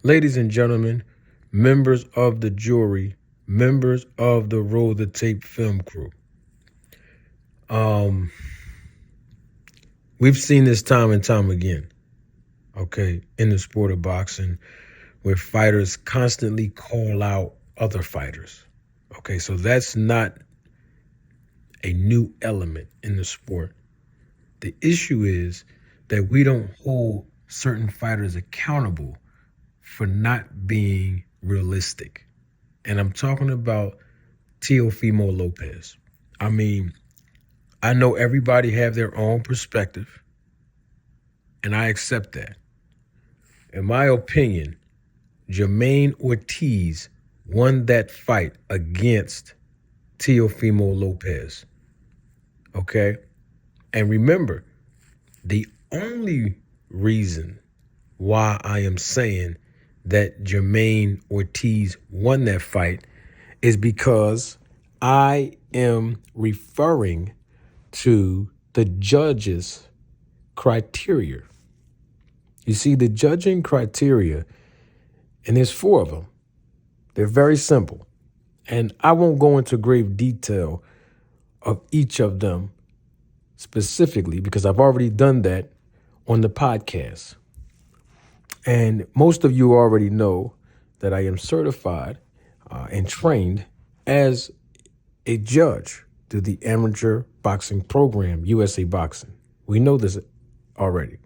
Ladies and gentlemen, members of the jury, members of the Roll the Tape film crew. We've seen this time and time again, okay, in the sport of boxing, where fighters constantly call out other fighters. Okay, so that's not a new element in the sport. The issue is that we don't hold certain fighters accountable for not being realistic. And I'm talking about Teofimo Lopez. I mean, I know everybody have their own perspective, and I accept that. In my opinion, Jermaine Ortiz won that fight against Teofimo Lopez. Okay? And remember, the only reason why I am saying that Jermaine Ortiz won that fight is because I am referring to the judges' criteria. You see, the judging criteria, and there's 4 of them. They're very simple. And I won't go into grave detail of each of them specifically because I've already done that on the podcast. And most of you already know that I am certified and trained as a judge through the amateur boxing program, USA Boxing. We know this already.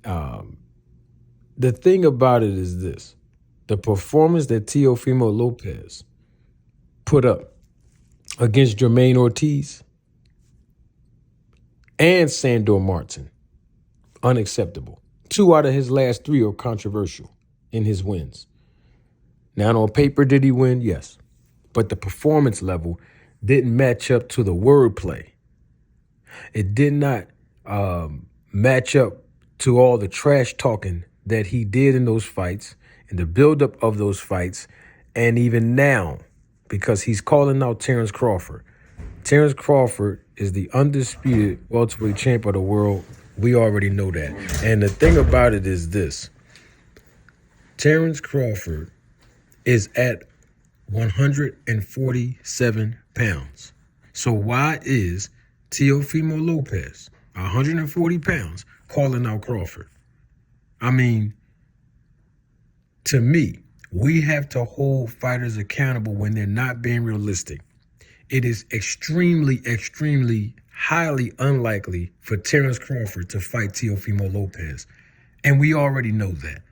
The thing about it is this. The performance that Teofimo Lopez put up against Jermaine Ortiz and Sandor Martin, unacceptable. 2 out of his last 3 are controversial in his wins. Now, on paper, did he win? Yes. But the performance level didn't match up to the wordplay. It did not match up to all the trash talking that he did in those fights and the buildup of those fights. And even now, because he's calling out Terence Crawford. Terence Crawford is the undisputed welterweight champ of the world. We already know that. And the thing about it is this. Terence Crawford is at 147 pounds. So why is Teofimo Lopez, 140 pounds, calling out Crawford? I mean, to me, we have to hold fighters accountable when they're not being realistic. It is extremely, extremely highly unlikely for Terence Crawford to fight Teofimo Lopez. And we already know that.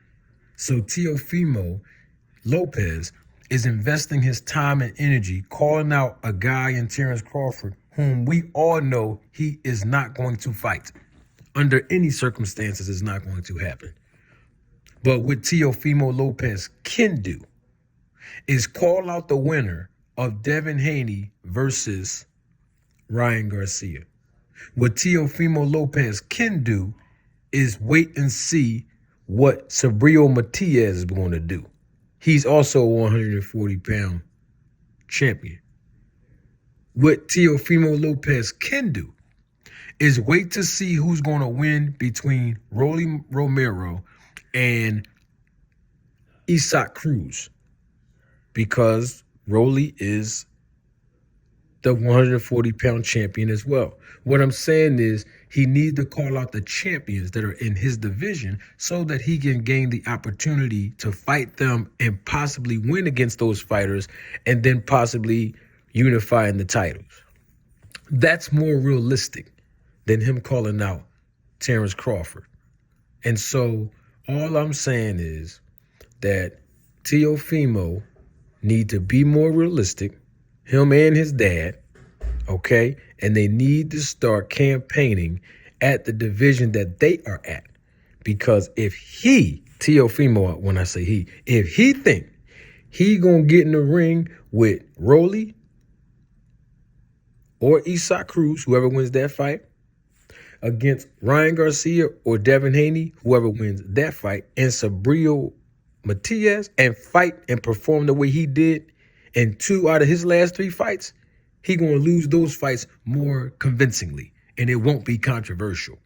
So Teofimo Lopez is investing his time and energy calling out a guy in Terence Crawford whom we all know he is not going to fight. Under any circumstances, it's not going to happen. But what Teofimo Lopez can do is call out the winner of Devin Haney versus Ryan Garcia. What Teofimo Lopez can do is wait and see what Subriel Matias is going to do. He's also a 140-pound champion. What Teofimo Lopez can do is wait to see who's going to win between Rolly Romero and Isaac Cruz, because Rolly is the 140-pound champion as well. What I'm saying is he needs to call out the champions that are in his division so that he can gain the opportunity to fight them and possibly win against those fighters and then possibly unify in the titles. That's more realistic than him calling out Terence Crawford. And so all I'm saying is that Teofimo need to be more realistic, him and his dad, okay? And they need to start campaigning at the division that they are at. Because if he, Teofimo, when I say he, if he think he gonna get in the ring with Rolly or Isaac Cruz, whoever wins that fight, against Ryan Garcia or Devin Haney, whoever wins that fight, and Subriel Matias, and fight and perform the way he did in 2 out of his last 3 fights, he going to lose those fights more convincingly, and it won't be controversial.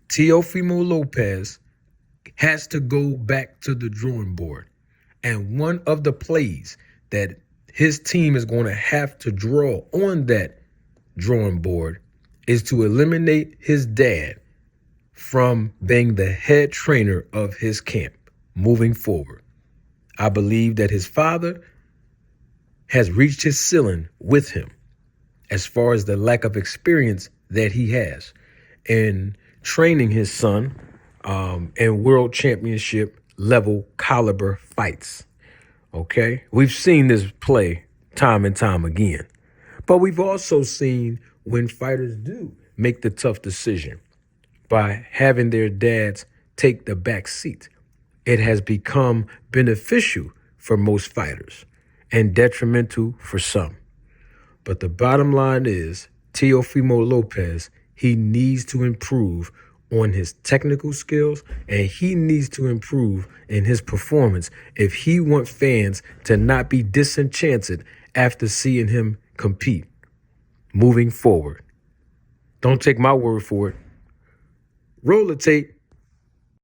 Teofimo Lopez has to go back to the drawing board. And one of the plays that his team is going to have to draw on that drawing board is to eliminate his dad from being the head trainer of his camp moving forward. I believe that his father has reached his ceiling with him as far as the lack of experience that he has in training his son in world championship level caliber fights. Okay, we've seen this play time and time again, but we've also seen when fighters do make the tough decision by having their dads take the back seat. It has become beneficial for most fighters and detrimental for some. But the bottom line is Teofimo Lopez, he needs to improve on his technical skills, and he needs to improve in his performance if he wants fans to not be disenchanted after seeing him compete moving forward. Don't take my word for it. Roll the tape.